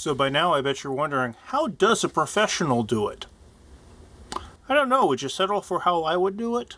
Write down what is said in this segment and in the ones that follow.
So by now I bet you're wondering, how does a professional do it? I don't know, would you settle for how I would do it?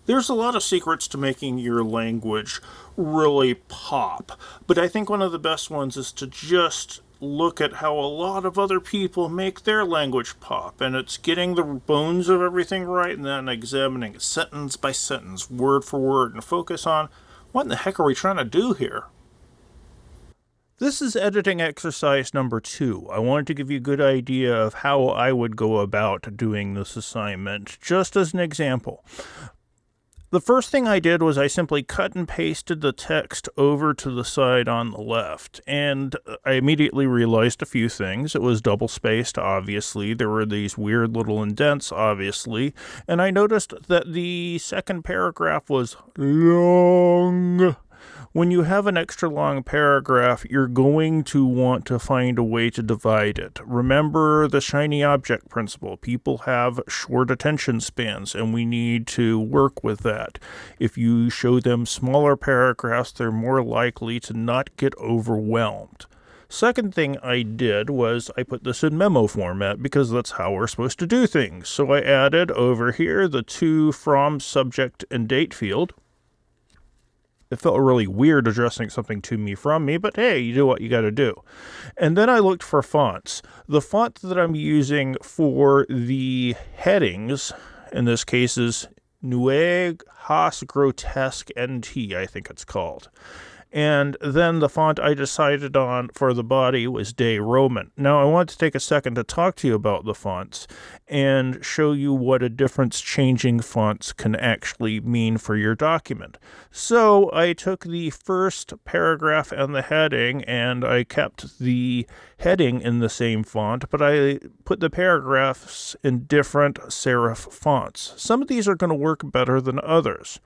There's a lot of secrets to making your language really pop, but I think one of the best ones is to just look at how a lot of other people make their language pop, and it's getting the bones of everything right and then examining it sentence by sentence, word for word, and focus on what in the heck are we trying to do here? This is editing exercise number 2. I wanted to give you a good idea of how I would go about doing this assignment, just as an example. The first thing I did was I simply cut and pasted the text over to the side on the left, and I immediately realized a few things. It was double-spaced, obviously. There were these weird little indents, obviously, and I noticed that the second paragraph was long. When you have an extra long paragraph, you're going to want to find a way to divide it. Remember the shiny object principle. People have short attention spans, and we need to work with that. If you show them smaller paragraphs, they're more likely to not get overwhelmed. Second thing I did was I put this in memo format because that's how we're supposed to do things. So I added over here the to, from, subject, and date field. It felt really weird addressing something to me from me, but hey, you do what you gotta do. And then I looked for fonts. The font that I'm using for the headings, in this case, is Nueg Haas Grotesque NT, I think it's called. And then the font I decided on for the body was Day Roman. Now, I want to take a second to talk to you about the fonts and show you what a difference changing fonts can actually mean for your document. So I took the first paragraph and the heading, and I kept the heading in the same font, but I put the paragraphs in different serif fonts. Some of these are going to work better than others.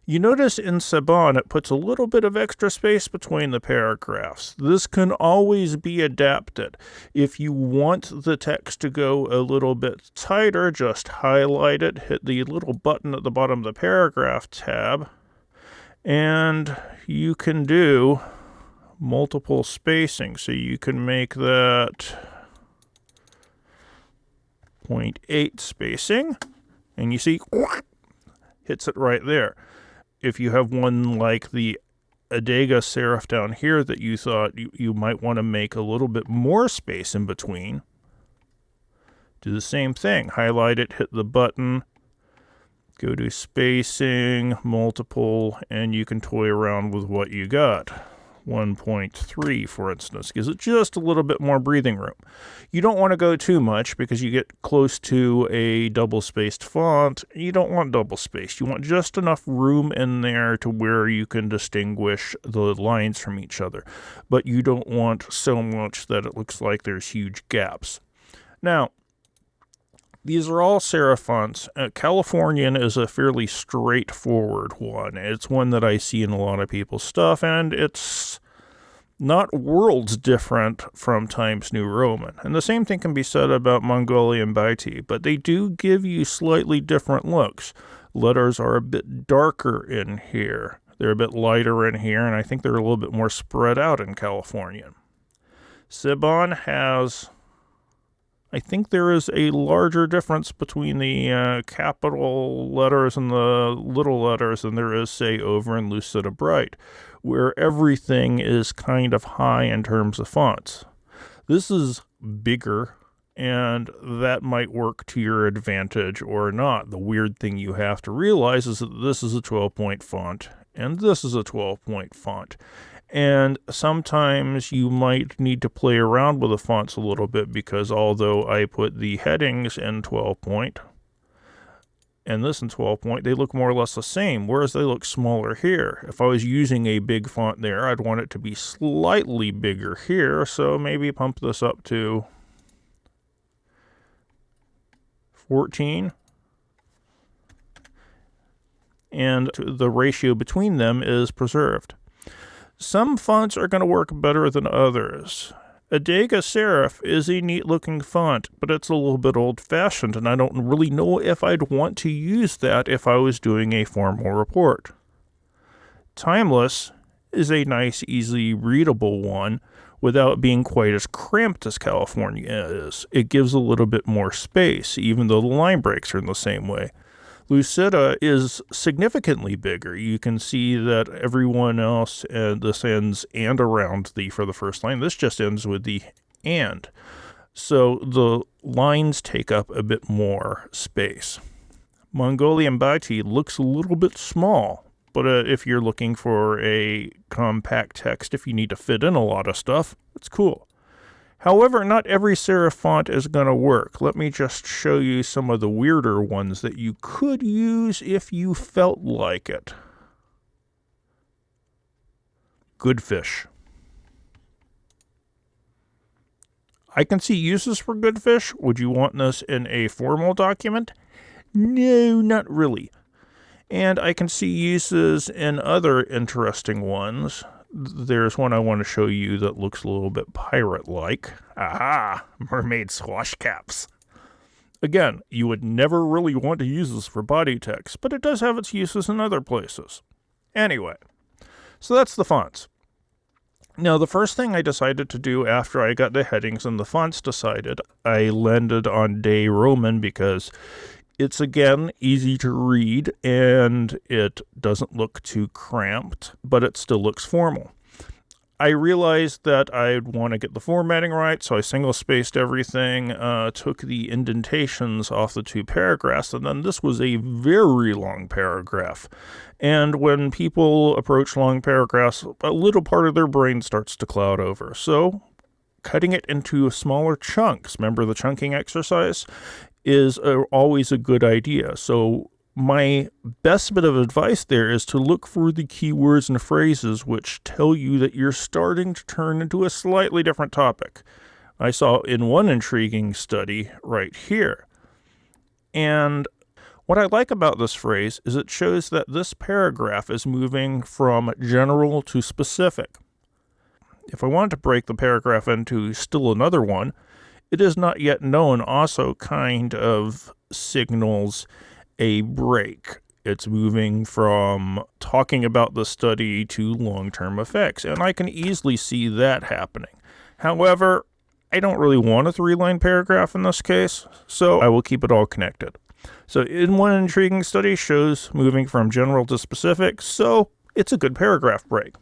You notice in Saban it puts a little bit of extra space between the paragraphs. This can always be adapted. If you want the text to go a little bit tighter, just highlight it, hit the little button at the bottom of the paragraph tab, and you can do multiple spacing. So you can make that 0.8 spacing, and you see, hits it right there. If you have one like the Adega serif down here that you thought you might want to make a little bit more space in between, do the same thing. Highlight it, hit the button, go to spacing, multiple, and you can toy around with what you got. 1.3, for instance, gives it just a little bit more breathing room. You don't want to go too much because you get close to a double-spaced font. You don't want double-spaced. You want just enough room in there to where you can distinguish the lines from each other. But you don't want so much that it looks like there's huge gaps. Now, these are all serif fonts. Californian is a fairly straightforward one. It's one that I see in a lot of people's stuff, and it's not worlds different from Times New Roman. And the same thing can be said about Mongolian Baiti, but they do give you slightly different looks. Letters are a bit darker in here. They're a bit lighter in here, and I think they're a little bit more spread out in Californian. Saban has, I think there is a larger difference between the capital letters and the little letters than there is, say, over in Lucida Bright, where everything is kind of high in terms of fonts. This is bigger, and that might work to your advantage or not. The weird thing you have to realize is that this is a 12-point font, and this is a 12-point font. And sometimes you might need to play around with the fonts a little bit because although I put the headings in 12-point and this in 12-point, they look more or less the same, whereas they look smaller here. If I was using a big font there, I'd want it to be slightly bigger here, so maybe pump this up to 14. and the ratio between them is preserved. Some fonts are going to work better than others. Adega Serif is a neat-looking font, but it's a little bit old-fashioned, and I don't really know if I'd want to use that if I was doing a formal report. Timeless is a nice, easily readable one without being quite as cramped as California is. It gives a little bit more space, even though the line breaks are in the same way. Lucida is significantly bigger. You can see that everyone else, this ends and around the for the first line. This just ends with the and. So the lines take up a bit more space. Mongolian Baiti looks a little bit small, but if you're looking for a compact text, if you need to fit in a lot of stuff, it's cool. However, not every serif font is going to work. Let me just show you some of the weirder ones that you could use if you felt like it. Goodfish. I can see uses for Goodfish. Would you want this in a formal document? No, not really. And I can see uses in other interesting ones. There's one I want to show you that looks a little bit pirate-like. Aha! Mermaid squash caps. Again, you would never really want to use this for body text, but it does have its uses in other places. Anyway, so that's the fonts. Now, the first thing I decided to do after I got the headings and the fonts decided, I landed on Day Roman because it's, again, easy to read, and it doesn't look too cramped, but it still looks formal. I realized that I'd want to get the formatting right, so I single-spaced everything, took the indentations off the 2 paragraphs, and then this was a very long paragraph. And when people approach long paragraphs, a little part of their brain starts to cloud over. So cutting it into smaller chunks, remember the chunking exercise, is always a good idea. So my best bit of advice there is to look for the keywords and phrases which tell you that you're starting to turn into a slightly different topic. I saw in one intriguing study right here. And what I like about this phrase is it shows that this paragraph is moving from general to specific. If I wanted to break the paragraph into still another one, it is not yet known also kind of signals a break. It's moving from talking about the study to long-term effects, and I can easily see that happening. However, I don't really want a 3-line paragraph in this case, so I will keep it all connected. So in one intriguing study shows moving from general to specific, so it's a good paragraph break.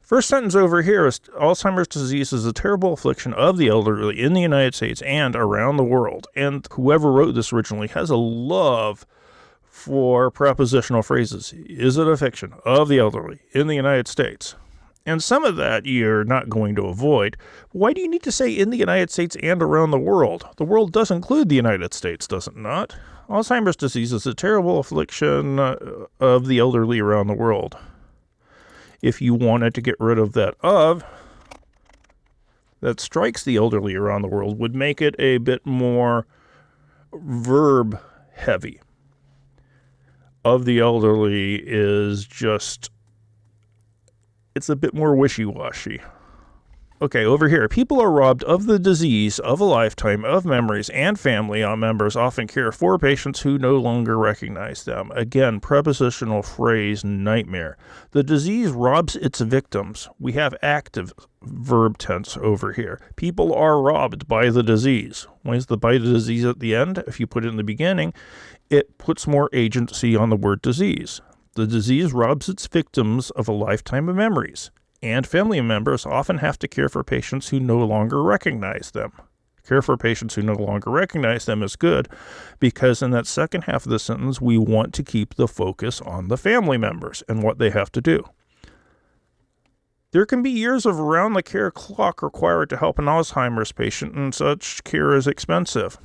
First sentence over here is Alzheimer's disease is a terrible affliction of the elderly in the United States and around the world. And whoever wrote this originally has a love for prepositional phrases. Is it a fiction of the elderly in the United States? And some of that you're not going to avoid. Why do you need to say in the United States and around the world? The world does include the United States, does it not? Alzheimer's disease is a terrible affliction of the elderly around the world. If you wanted to get rid of that that strikes the elderly around the world would make it a bit more verb heavy. Of the elderly is just, it's a bit more wishy-washy. Okay, over here, people are robbed of the disease of a lifetime of memories, and family members often care for patients who no longer recognize them. Again, prepositional phrase nightmare. The disease robs its victims. We have active verb tense over here. People are robbed by the disease. Why is the by the disease at the end? If you put it in the beginning, it puts more agency on the word disease. The disease robs its victims of a lifetime of memories. And family members often have to care for patients who no longer recognize them. Care for patients who no longer recognize them is good because in that second half of the sentence, we want to keep the focus on the family members and what they have to do. There can be years of round-the-care clock required to help an Alzheimer's patient, and such care is expensive.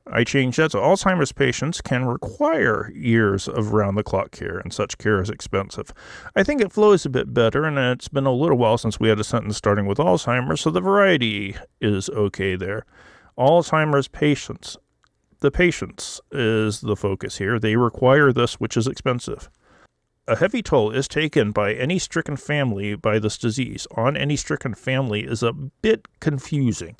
I changed that, so Alzheimer's patients can require years of round-the-clock care, and such care is expensive. I think it flows a bit better, and it's been a little while since we had a sentence starting with Alzheimer's, so the variety is okay there. Alzheimer's patients. The patients is the focus here. They require this, which is expensive. A heavy toll is taken by any stricken family by this disease. On any stricken family is a bit confusing.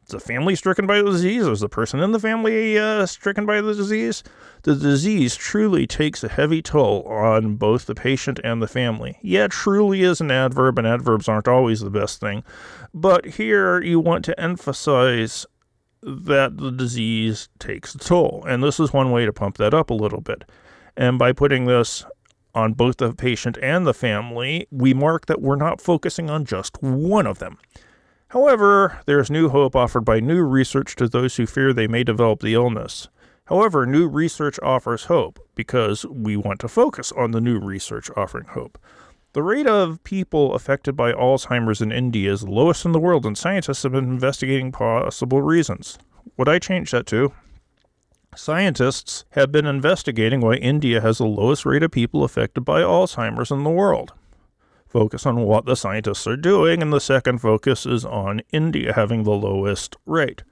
Is the family stricken by the disease, or is the person in the family stricken by the disease? The disease truly takes a heavy toll on both the patient and the family. Yeah, truly is an adverb, and adverbs aren't always the best thing. But here you want to emphasize that the disease takes a toll, and this is one way to pump that up a little bit. And by putting this on both the patient and the family, we mark that we're not focusing on just one of them. However, there's new hope offered by new research to those who fear they may develop the illness. However, new research offers hope because we want to focus on the new research offering hope. The rate of people affected by Alzheimer's in India is the lowest in the world, and scientists have been investigating possible reasons. Would I change that to? Scientists have been investigating why India has the lowest rate of people affected by Alzheimer's in the world. Focus on what the scientists are doing, and the second focus is on India having the lowest rate.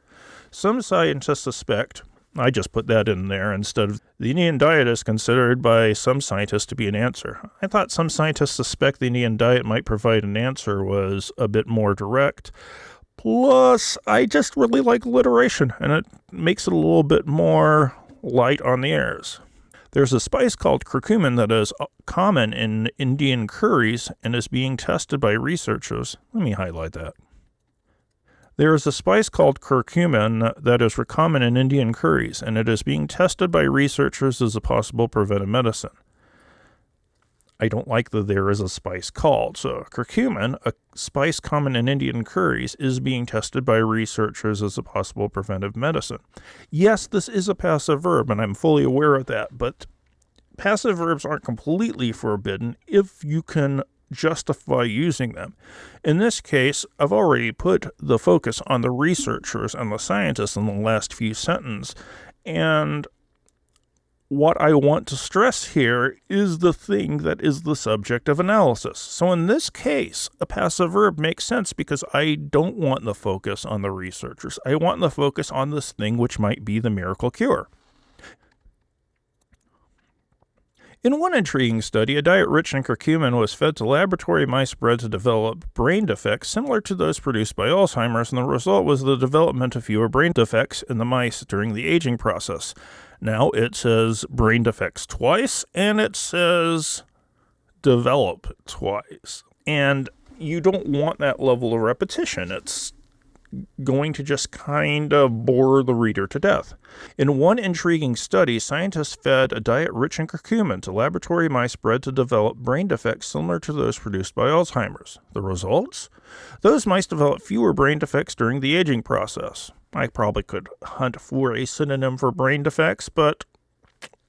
Some scientists suspect, I just put that in there instead of, the Indian diet is considered by some scientists to be an answer. I thought some scientists suspect the Indian diet might provide an answer was a bit more direct. Plus, I just really like alliteration, and it makes it a little bit more light on the airs. There's a spice called curcumin that is common in Indian curries and is being tested by researchers. Let me highlight that. There is a spice called curcumin that is common in Indian curries, and it is being tested by researchers as a possible preventive medicine. I don't like that there is a spice called. So curcumin, a spice common in Indian curries, is being tested by researchers as a possible preventive medicine. Yes, this is a passive verb, and I'm fully aware of that, but passive verbs aren't completely forbidden if you can justify using them. In this case, I've already put the focus on the researchers and the scientists in the last few sentences, and what I want to stress here is the thing that is the subject of analysis. So in this case, a passive verb makes sense because I don't want the focus on the researchers. I want the focus on this thing which might be the miracle cure. In one intriguing study, a diet rich in curcumin was fed to laboratory mice bred to develop brain defects similar to those produced by Alzheimer's, and the result was the development of fewer brain defects in the mice during the aging process. Now it says brain defects twice, and it says develop twice. And you don't want that level of repetition. It's going to just kind of bore the reader to death. In one intriguing study, scientists fed a diet rich in curcumin to laboratory mice bred to develop brain defects similar to those produced by Alzheimer's. The results? Those mice developed fewer brain defects during the aging process. I probably could hunt for a synonym for brain defects, but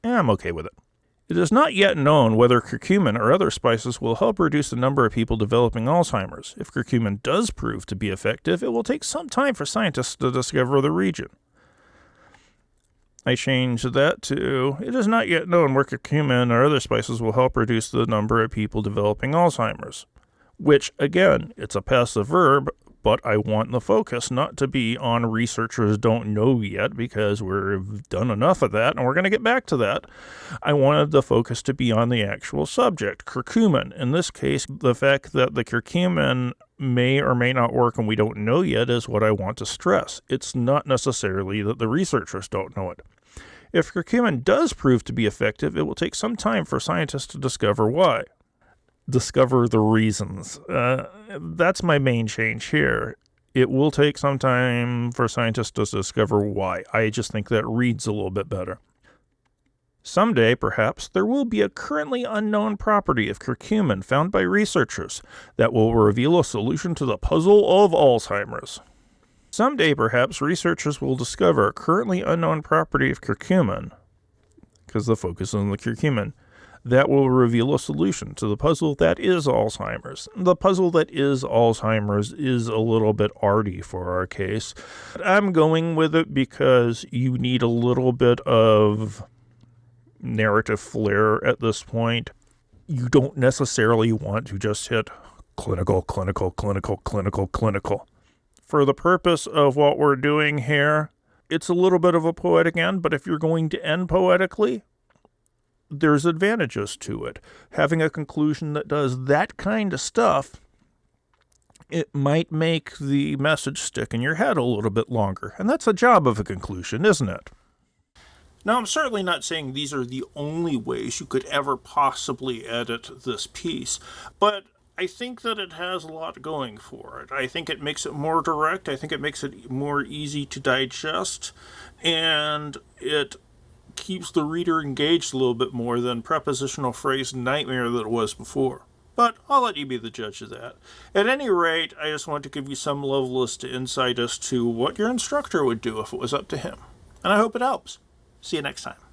I'm okay with it. It is not yet known whether curcumin or other spices will help reduce the number of people developing Alzheimer's. If curcumin does prove to be effective, it will take some time for scientists to discover the region. I changed that to, it is not yet known where curcumin or other spices will help reduce the number of people developing Alzheimer's. Which, again, it's a passive verb, but I want the focus not to be on researchers don't know yet, because we've done enough of that, and we're going to get back to that. I wanted the focus to be on the actual subject, curcumin. In this case, the fact that the curcumin may or may not work and we don't know yet is what I want to stress. It's not necessarily that the researchers don't know it. If curcumin does prove to be effective, it will take some time for scientists to discover why. Discover the reasons. That's my main change here. It will take some time for scientists to discover why. I just think that reads a little bit better. Someday, perhaps, there will be a currently unknown property of curcumin found by researchers that will reveal a solution to the puzzle of Alzheimer's. Someday, perhaps, researchers will discover a currently unknown property of curcumin, because the focus is on the curcumin, that will reveal a solution to the puzzle that is Alzheimer's. The puzzle that is Alzheimer's is a little bit arty for our case. I'm going with it because you need a little bit of narrative flair at this point. You don't necessarily want to just hit clinical. For the purpose of what we're doing here, it's a little bit of a poetic end, but if you're going to end poetically, there's advantages to it. Having a conclusion that does that kind of stuff, it might make the message stick in your head a little bit longer. And that's the job of a conclusion, isn't it? Now, I'm certainly not saying these are the only ways you could ever possibly edit this piece, but I think that it has a lot going for it. I think it makes it more direct. I think it makes it more easy to digest, and it keeps the reader engaged a little bit more than prepositional phrase nightmare that it was before. But I'll let you be the judge of that. At any rate, I just want to give you some level of insight as to what your instructor would do if it was up to him. And I hope it helps. See you next time.